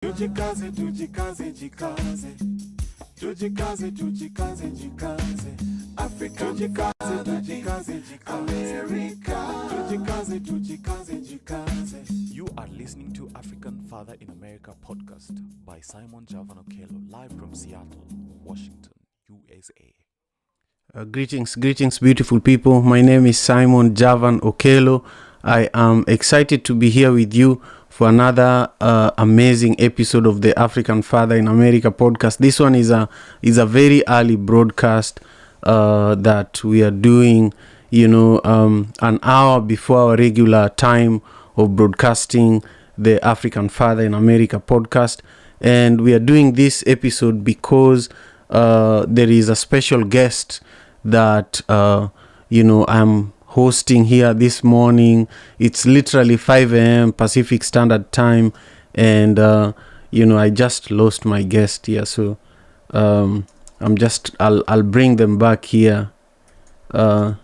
Tujikaze, tujikaze, jikaze. Tujikaze, tujikaze, jikaze. Africa, tujikaze, tujikaze, jikaze. America, tujikaze, tujikaze, jikaze. You are listening to African Father in America podcast by Simon Javan Okello, live from Seattle, Washington, USA. Greetings, beautiful people. My name is Simon Javan Okello. I am excited to be here with you for another amazing episode of the African Father in America podcast. This one is a very early broadcast that we are doing, an hour before our regular time of broadcasting the African Father in America podcast. And we are doing this episode because there is a special guest that, I'm hosting here this morning. It's literally 5 a.m. Pacific Standard Time. And, I just lost my guest here. So I'll bring them back here. I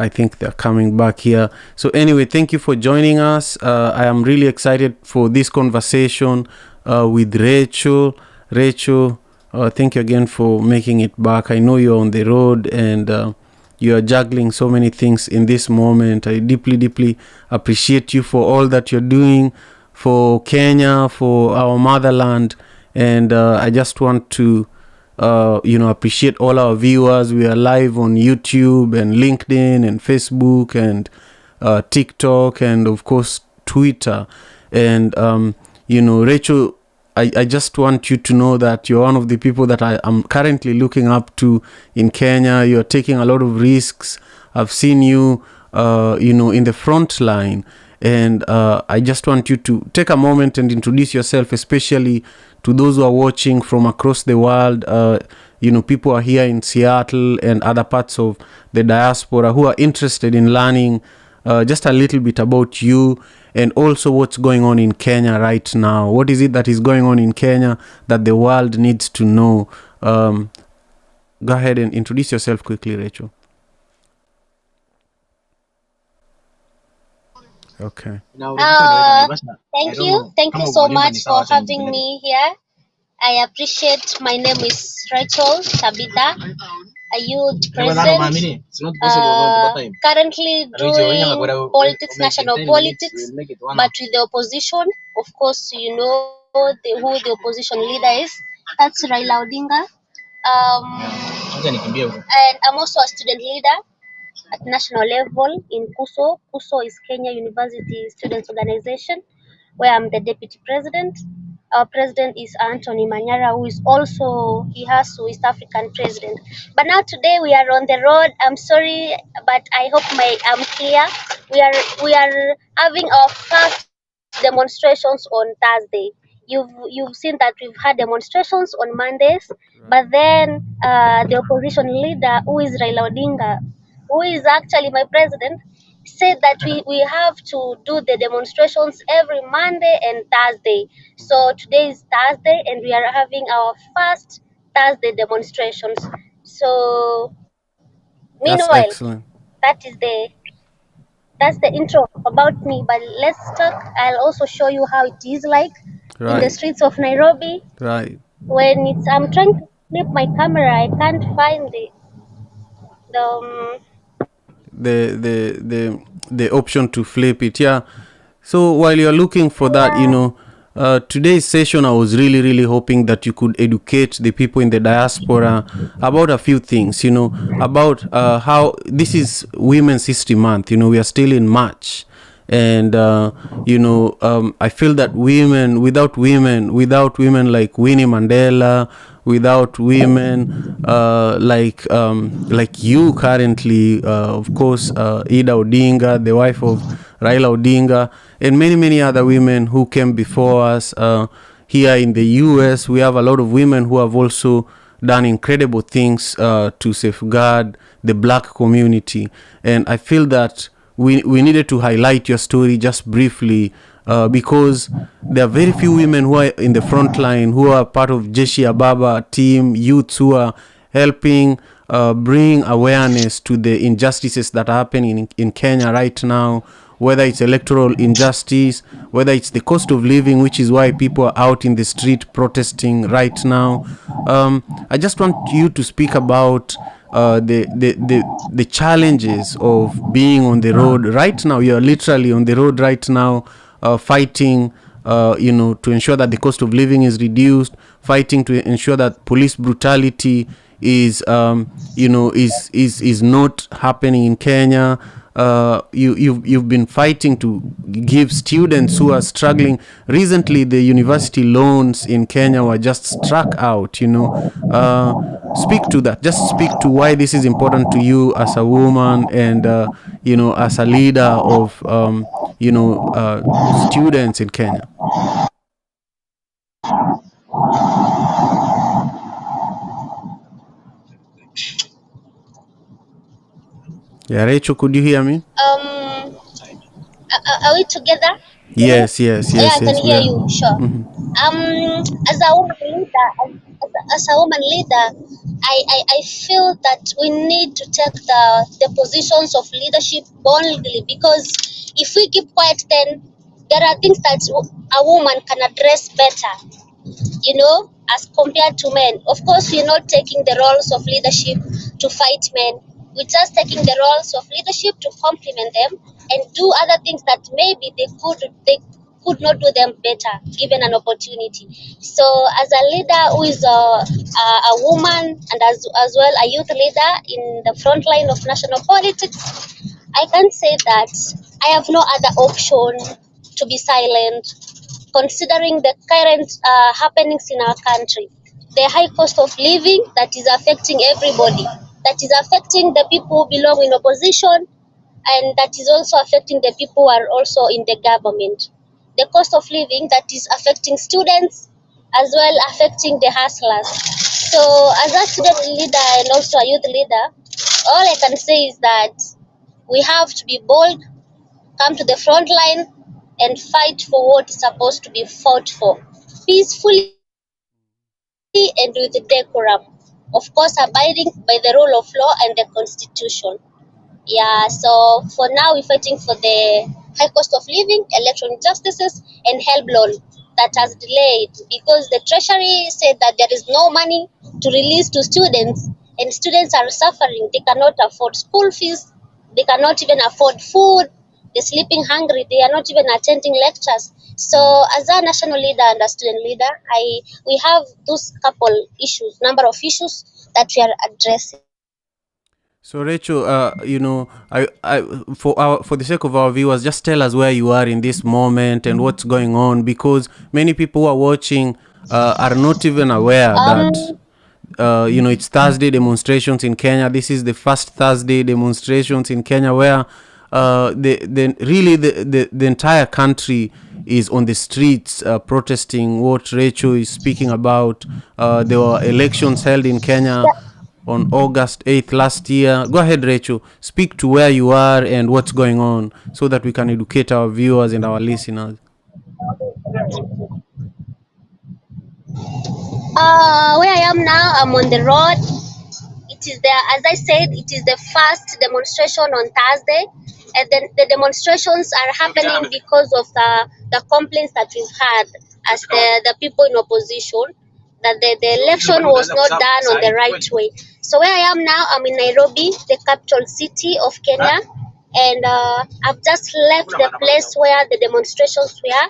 think they're coming back here. So anyway, thank you for joining us. I am really excited for this conversation with Rachel. Rachel, thank you again for making it back. I know you're on the road and you are juggling so many things in this moment. I deeply appreciate you for all that you're doing for Kenya, for our motherland. And I just want to, appreciate all our viewers. We are live on YouTube and LinkedIn and Facebook and TikTok and, of course, Twitter. And, Rachel, I just want you to know that you're one of the people that I am currently looking up to in Kenya. You're taking a lot of risks. I've seen you, in the front line. And I just want you to take a moment and introduce yourself, especially to those who are watching from across the world. People are here in Seattle and other parts of the diaspora who are interested in learning just a little bit about you and also what's going on in Kenya right now. What is it that is going on in Kenya that the world needs to know? Go ahead and introduce yourself quickly, Rachel. Okay. Thank you so much for having me here. I appreciate. My name is Rachel Tabitha, a youth president, currently doing politics, national politics, but with the opposition. Of course, you know who the opposition leader is. That's Raila Odinga. And I'm also a student leader at national level in KUSO. KUSO is Kenya University Students Organization, where I'm the deputy president. Our president is Anthony Manyara, who is also East African president. But now today we are on the road. I'm sorry, but I hope I'm clear. We are having our first demonstrations on Thursday. You've seen that we've had demonstrations on Mondays, but then the opposition leader, who is Raila Odinga, who is actually my president, said that we have to do the demonstrations every Monday and Thursday. So today is Thursday and we are having our first Thursday demonstrations. So meanwhile, That's excellent. That's the intro about me, but let's talk. I'll also show you how it is like in the streets of Nairobi. Right. When I'm trying to flip my camera, I can't find the option to flip it. Yeah. So while you're looking for that, today's session, I was really hoping that you could educate the people in the diaspora about a few things, about how this is Women's History Month. We are still in March. And, I feel that without women like Winnie Mandela, without women like you currently, of course, Ida Odinga, the wife of Raila Odinga, and many other women who came before us. Here in the US, we have a lot of women who have also done incredible things to safeguard the Black community. And I feel that we needed to highlight your story just briefly because there are very few women who are in the front line, who are part of Jeshi Ababa team, youths who are helping bring awareness to the injustices that are happening in Kenya right now, whether it's electoral injustice, whether it's the cost of living, which is why people are out in the street protesting right now. I just want you to speak about the challenges of being on the road right now. You're literally on the road right now, fighting, to ensure that the cost of living is reduced, fighting to ensure that police brutality is not happening in Kenya. You've been fighting to give students who are struggling. Recently, the university loans in Kenya were just struck out. Speak to that. Just speak to why this is important to you as a woman and as a leader of students in Kenya. Yeah, Rachel, could you hear me? Are we together? Yes. Yeah, I can hear you. Sure. As a woman leader, I feel that we need to take the positions of leadership boldly, because if we keep quiet, then there are things that a woman can address better, as compared to men. Of course, we're not taking the roles of leadership to fight men. We're just taking the roles of leadership to complement them and do other things that maybe they could not do them better given an opportunity. So as a leader who is a woman and as well a youth leader in the front line of national politics, I can say that I have no other option to be silent, considering the current happenings in our country, the high cost of living that is affecting everybody, that is affecting the people who belong in opposition, and that is also affecting the people who are also in the government. The cost of living that is affecting students as well affecting the hustlers. So as a student leader and also a youth leader, all I can say is that we have to be bold, come to the front line and fight for what is supposed to be fought for, peacefully and with decorum. Of course, abiding by the rule of law and the constitution. Yeah, so for now we're fighting for the high cost of living, electoral injustices, and HELB loan that has delayed because the treasury said that there is no money to release to students, and students are suffering. They cannot afford school fees, they cannot even afford food, they're sleeping hungry, they are not even attending lectures. So as a national leader and a student leader, we have those number of issues that we are addressing. So Rachel, for the sake of our viewers, just tell us where you are in this moment and what's going on, because many people who are watching are not even aware that it's Thursday demonstrations in Kenya. This is the first Thursday demonstrations in Kenya where the entire country is on the streets protesting what Rachel is speaking about. There were elections held in Kenya on August 8th last year. Go ahead, Rachel. Speak to where you are and what's going on so that we can educate our viewers and our listeners. Where I am now, I'm on the road. It is as I said, it is the first demonstration on Thursday. And then the demonstrations are happening because of the complaints that we've had as the people in opposition, that the election was not done on the right way. So where I am now, I'm in Nairobi, the capital city of Kenya, and I've just left the place where the demonstrations were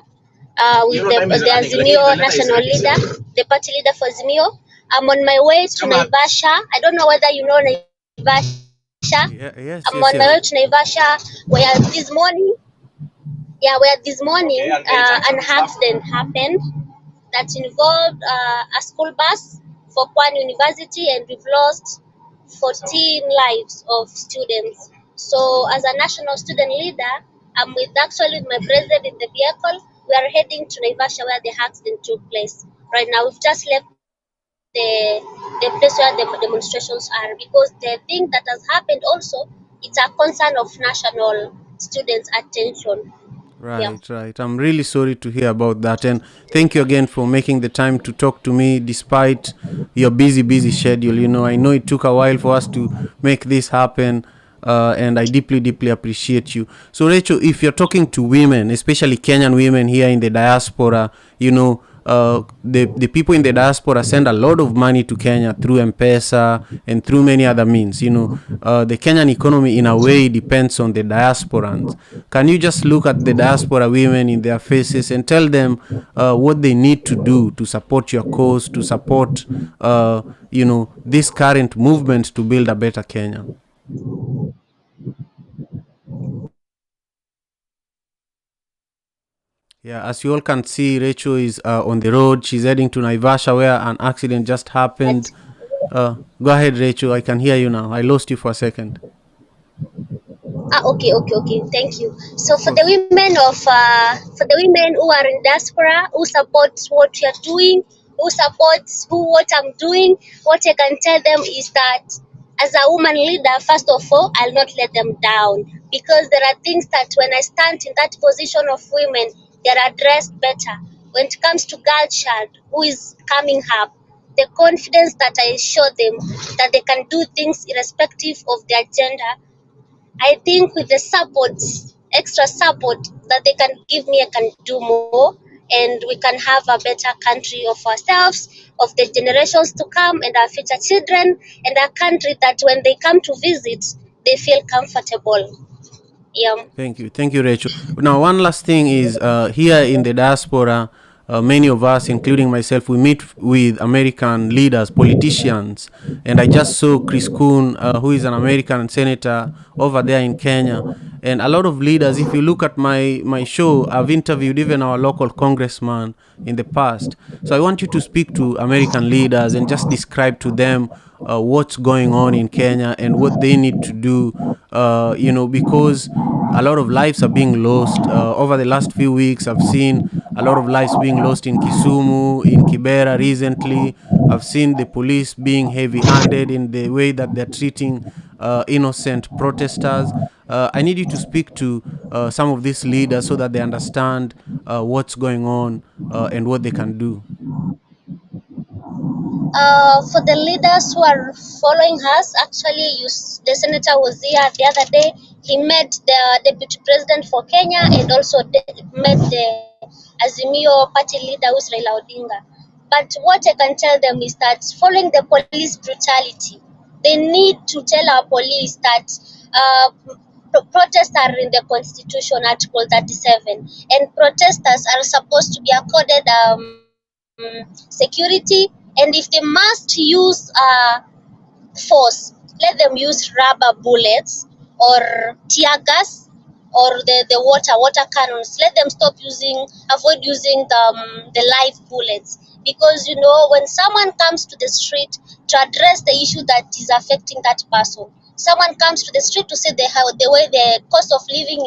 with the Azimio national leader, the party leader for Azimio. I'm on my way to Naivasha. I don't know whether you know Naivasha. Yes, I'm on my way to Naivasha, where this morning an accident happened that involved a school bus for Kwan University, and we've lost 14 lives of students. So as a national student leader, I'm with my president in the vehicle. We are heading to Naivasha where the accident took place. Right now, we've just left the place where the demonstrations are, because the thing that has happened also, it's a concern of national students' attention. Right. I'm really sorry to hear about that, and thank you again for making the time to talk to me despite your busy schedule. I know it took a while for us to make this happen. and I deeply appreciate you. So Rachel, if you're talking to women, especially Kenyan women here in the diaspora, the people in the diaspora send a lot of money to Kenya through M-Pesa and through many other means. The Kenyan economy in a way depends on the diasporans. Can you just look at the diaspora women in their faces and tell them what they need to do to support your cause, to support this current movement to build a better Kenya? Yeah, as you all can see, Rachel is on the road. She's heading to Naivasha where an accident just happened. Go ahead, Rachel. I can hear you now. I lost you for a second. Okay. Thank you. So for the women who are in diaspora, who support what you're doing, who supports what I'm doing, what I can tell them is that as a woman leader, first of all, I'll not let them down, because there are things that when I stand in that position of women, they're addressed better. When it comes to girl child who is coming up, the confidence that I show them that they can do things irrespective of their gender, I think with the support, extra support that they can give me, I can do more, and we can have a better country of ourselves, of the generations to come, and our future children, and a country that when they come to visit, they feel comfortable. Yeah. Thank you, Rachel. Now, one last thing is here in the diaspora, many of us, including myself, we meet with American leaders, politicians, and I just saw Chris Coon, who is an American senator over there in Kenya, and a lot of leaders. If you look at my show, I've interviewed even our local congressman in the past. So I want you to speak to American leaders and just describe to them what's going on in Kenya and what they need to do, because a lot of lives are being lost. Over the last few weeks, I've seen a lot of lives being lost in Kisumu, in Kibera recently. I've seen the police being heavy-handed in the way that they're treating innocent protesters. I need you to speak to some of these leaders so that they understand what's going on and what they can do. For the leaders who are following us, actually, the senator was here the other day. He met the deputy president for Kenya and also met the Azimio party leader, who's Raila Odinga. But what I can tell them is that following the police brutality, they need to tell our police that protests are in the Constitution, Article 37, and protesters are supposed to be accorded security, and if they must use force, let them use rubber bullets or tear gas or the water cannons. Let them avoid using the live bullets, because when someone comes to the street to address the issue that is affecting that person, someone comes to the street to say the way the cost of living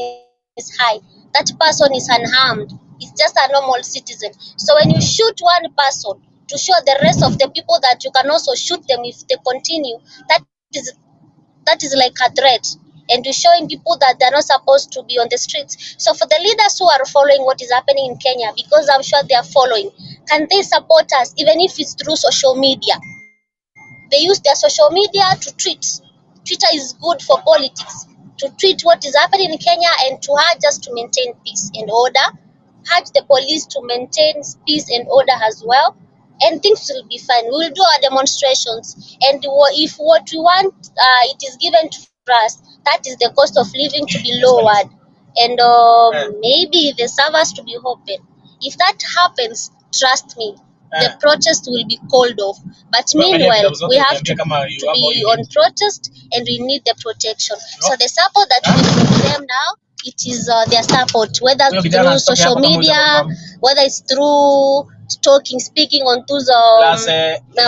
is high, that person is unharmed. It's just a normal citizen. So when you shoot one person to show the rest of the people that you can also shoot them if they continue, that is like a threat, and you're showing people that they're not supposed to be on the streets. So for the leaders who are following what is happening in Kenya, because I'm sure they are following, can they support us even if it's through social media? They use their social media to tweet. Twitter is good for politics, to tweet what is happening in Kenya and to urge us to maintain peace and order, urge the police to maintain peace and order as well, and things will be fine. We will do our demonstrations, and if what we want it is given to us, that is the cost of living to be lowered, and maybe the servers to be open. If that happens, trust me, the protest will be called off. But meanwhile, we have to be on protest, and we need the protection. So the support that we give them now, it is their support, whether through social media, whether it's through speaking on those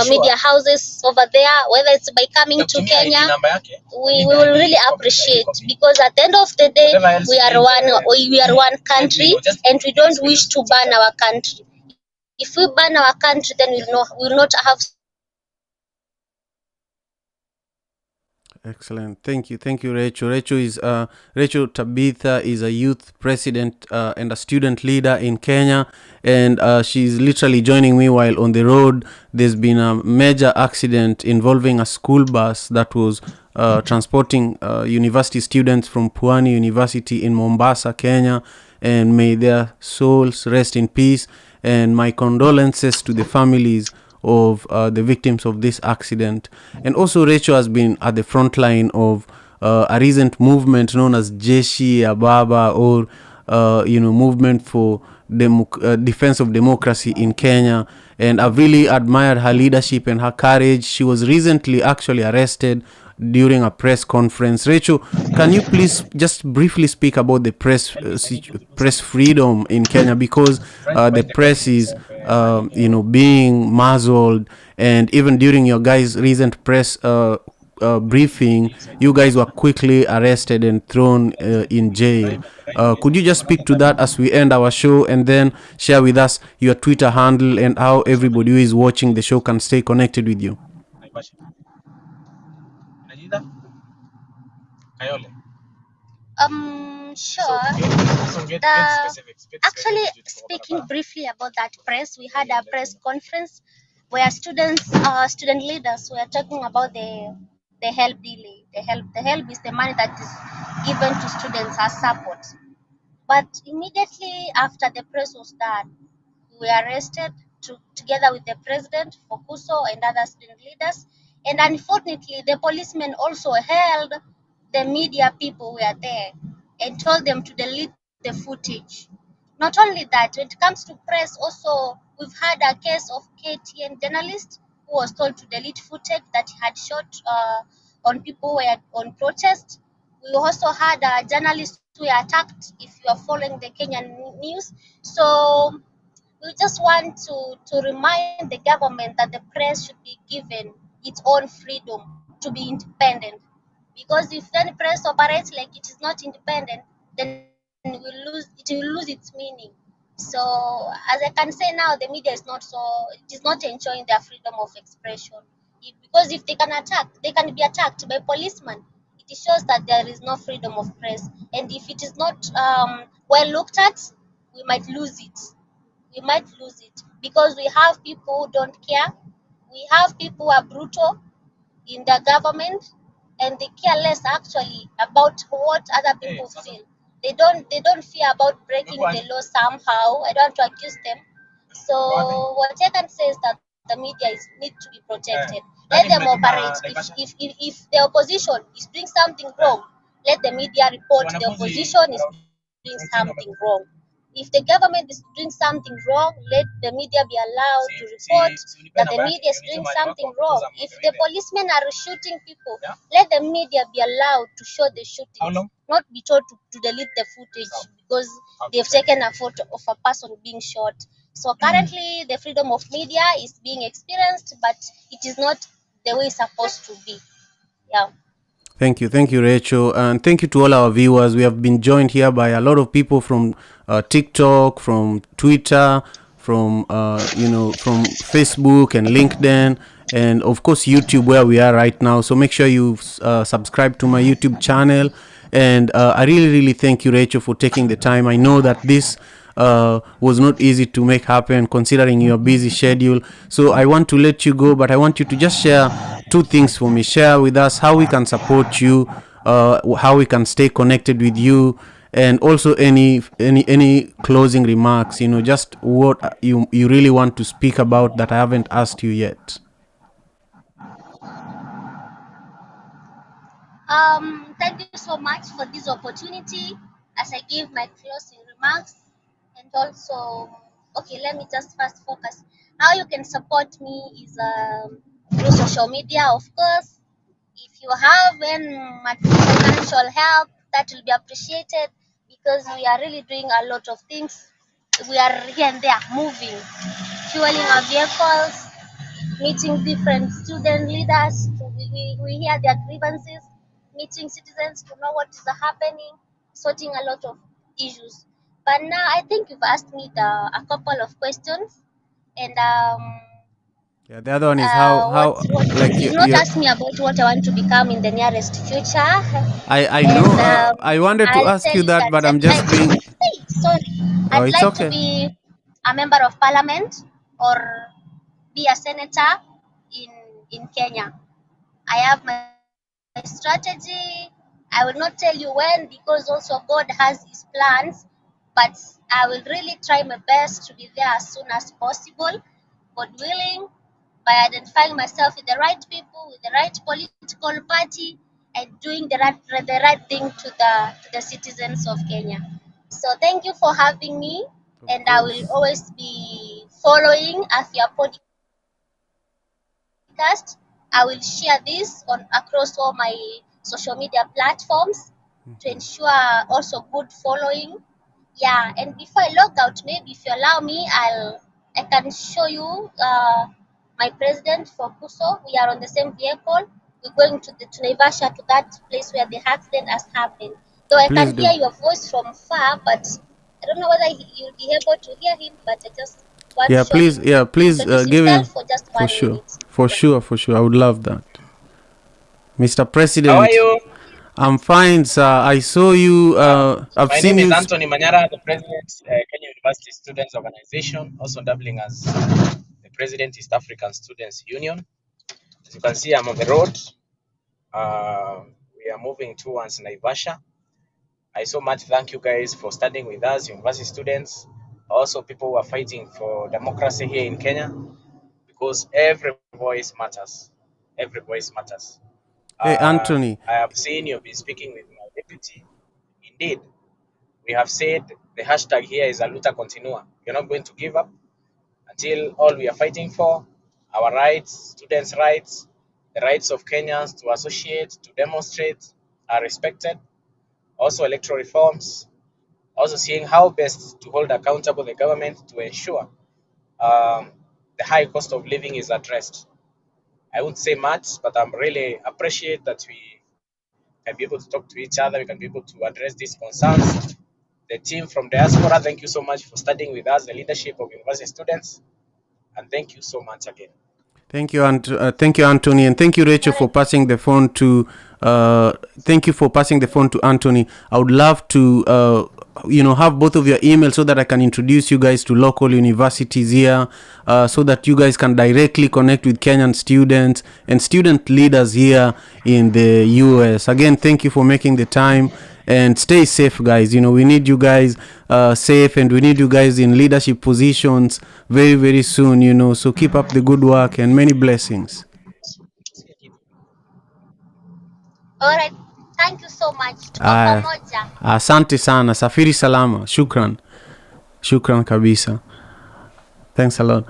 media houses over there, whether it's by coming to Kenya, we will really appreciate, because at the end of the day, we are one country, and we don't wish to ban our country. If we ban our country, then we will not have. Excellent. Thank you, Rachel. Rachel Tabitha is a youth president and a student leader in Kenya, and she's literally joining me while on the road. There's been a major accident involving a school bus that was transporting university students from Pwani University in Mombasa, Kenya. And may their souls rest in peace. And my condolences to the families of the victims of this accident. And also, Rachel has been at the front line of a recent movement known as Jeshi Ababa, or movement for defense of democracy in Kenya. And I've really admired her leadership and her courage. She was recently actually arrested during a press conference. Rachel, can you please just briefly speak about the press freedom in Kenya, because the press is being muzzled, and even during your guys' recent press briefing, you guys were quickly arrested and thrown in jail. Could you just speak to that as we end our show, and then share with us your Twitter handle and how everybody who is watching the show can stay connected with you? Sure. Actually, speaking briefly about that press, we had a press conference where student leaders were talking about the help delay. The help is the money that is given to students as support. But immediately after the press was done, we were arrested together with the president, Fokuso, and other student leaders. And unfortunately, the policemen also held the media people who were there and told them to delete the footage. Not only that, when it comes to press, also we've had a case of KTN journalist who was told to delete footage that he had shot on people who were on protest. We also had a journalist who were attacked, if you are following the Kenyan news. So we just want to remind the government that the press should be given its own freedom to be independent. Because if any press operates like it is not independent, then it will lose its meaning. So as I can say now, the media is it is not enjoying their freedom of expression. Because if they can be attacked by policemen. It shows that there is no freedom of press. And if it is not well looked at, we might lose it. Because we have people who don't care. We have people who are brutal in the government, and they care less actually about what other people feel. They don't fear about breaking the law somehow. I don't want to accuse them. So what I can say is that the media need to be protected. Let them operate. If the opposition is doing something wrong, let the media report the opposition is doing something wrong. If the government is doing something wrong, let the media be allowed to report that the media is doing something wrong. If the policemen are shooting people, let the media be allowed to show the shooting, not be told to delete the footage because they've taken a photo of a person being shot. So currently, the freedom of media is being experienced, but it is not the way it's supposed to be. Yeah. Thank you, Rachel, and thank you to all our viewers. We have been joined here by a lot of people from TikTok, from Twitter, from from Facebook and LinkedIn, and of course YouTube, where we are right now. So make sure you subscribe to my YouTube channel. And I really thank you, Rachel, for taking the time. I know that this was not easy to make happen considering your busy schedule. So I want to let you go, but I want you to just share two things for me. Share with us how we can support you, how we can stay connected with you, and also any closing remarks, just what you really want to speak about that I haven't asked you yet. Thank you so much for this opportunity as I give my closing remarks. And also, okay, let me just first focus. How you can support me is through social media, of course. If you have any financial help, that will be appreciated because we are really doing a lot of things. We are here and there moving, fueling our vehicles, meeting different student leaders. We hear their grievances, meeting citizens to know what is happening, sorting a lot of issues. But now I think you've asked me a couple of questions, and yeah, the other one is how like you've not asked me about what I want to become in the nearest future. I know. I wanted to I'll ask tell you that, but I'm just being. sorry. Oh, I'd it's like to okay. be a member of parliament or be a senator in Kenya. I have my strategy. I will not tell you when because also God has His plans, but I will really try my best to be there as soon as possible, God willing, by identifying myself with the right people, with the right political party, and doing the right thing to the citizens of Kenya. So thank you for having me, Of and I course. will always be following Afia podcast. I will share this on across all my social media platforms to ensure also good following. Yeah, and before I log out, maybe if you allow me, I can show you my president for Kuso. We are on the same vehicle. We're going to Naivasha, to that place where the accident has happened. Though I Please can hear do. your voice from far, but I don't know whether you'll be able to hear him. But I just want to Yeah, show please. him Yeah, please introduce give himself him. for just For 1 minute. sure. For Yeah. sure. For sure. I would love that. Mr. How are President, you? I'm fine, sir. I saw you. I've My seen name is you. Anthony Manyara, the president, Kenya University Students Organization, also doubling as the president, East African Students Union. As you can see, I'm on the road. We are moving towards Naivasha. I so much thank you guys for standing with us, university students, also people who are fighting for democracy here in Kenya, because every voice matters. Every voice matters. Hey, Anthony. I have seen you've been speaking with my deputy. Indeed, we have said the hashtag here is Aluta Continua. We're not going to give up until all we are fighting for, our rights, students' rights, the rights of Kenyans to associate, to demonstrate, are respected. Also, electoral reforms, also seeing how best to hold accountable the government to ensure the high cost of living is addressed. I won't say much, but I'm really appreciate that we can be able to talk to each other. We can be able to address these concerns. The team from Diaspora, thank you so much for studying with us, the leadership of university students, and thank you so much again. Thank you, thank you, Anthony, and thank you, Rachel, for passing the phone to. Thank you for passing the phone to Anthony. I would love to, have both of your emails so that I can introduce you guys to local universities here, so that you guys can directly connect with Kenyan students and student leaders here in the US. Again, thank you for making the time. And stay safe, guys. We need you guys safe, and we need you guys in leadership positions very, very soon. So keep up the good work and many blessings. All right. Thank you so much. Tuko Ah, pamoja. asante sana. Safiri salama. Shukran kabisa. Thanks a lot.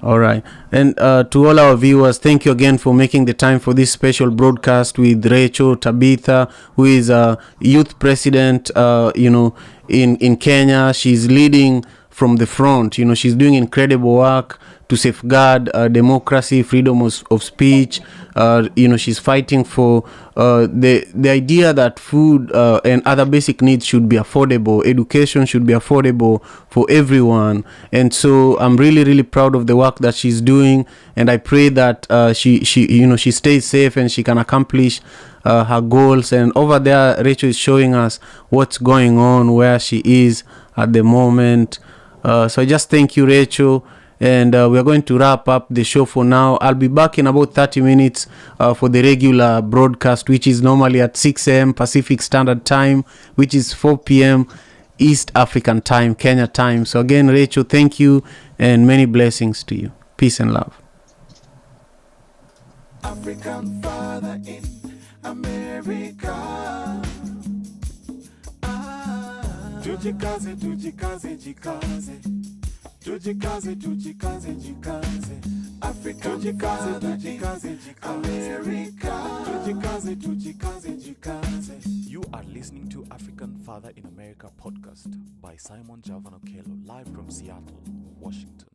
All right. And to all our viewers, thank you again for making the time for this special broadcast with Rachel Tabitha, who is a youth president, in Kenya. She's leading from the front. She's doing incredible work to safeguard democracy, freedom of speech. She's fighting for the idea that food and other basic needs should be affordable. Education should be affordable for everyone. And so I'm really, really proud of the work that she's doing. And I pray that she stays safe and she can accomplish her goals. And over there, Rachel is showing us what's going on, where she is at the moment. So I just thank you, Rachel. And we're going to wrap up the show for now. I'll be back in about 30 minutes for the regular broadcast, which is normally at 6 a.m. Pacific Standard Time, which is 4 p.m. East African Time, Kenya time. So again, Rachel, thank you and many blessings to you. Peace and love. African father in America. Tujikaze, tujikaze, jikaze. Tujikaze, tujikaze, jikaze. Africa, tujikaze, tujikaze, jikaze. America, tujikaze, tujikaze, jikaze. You are listening to African Father in America podcast by Simon Javan Okello, live from Seattle, Washington.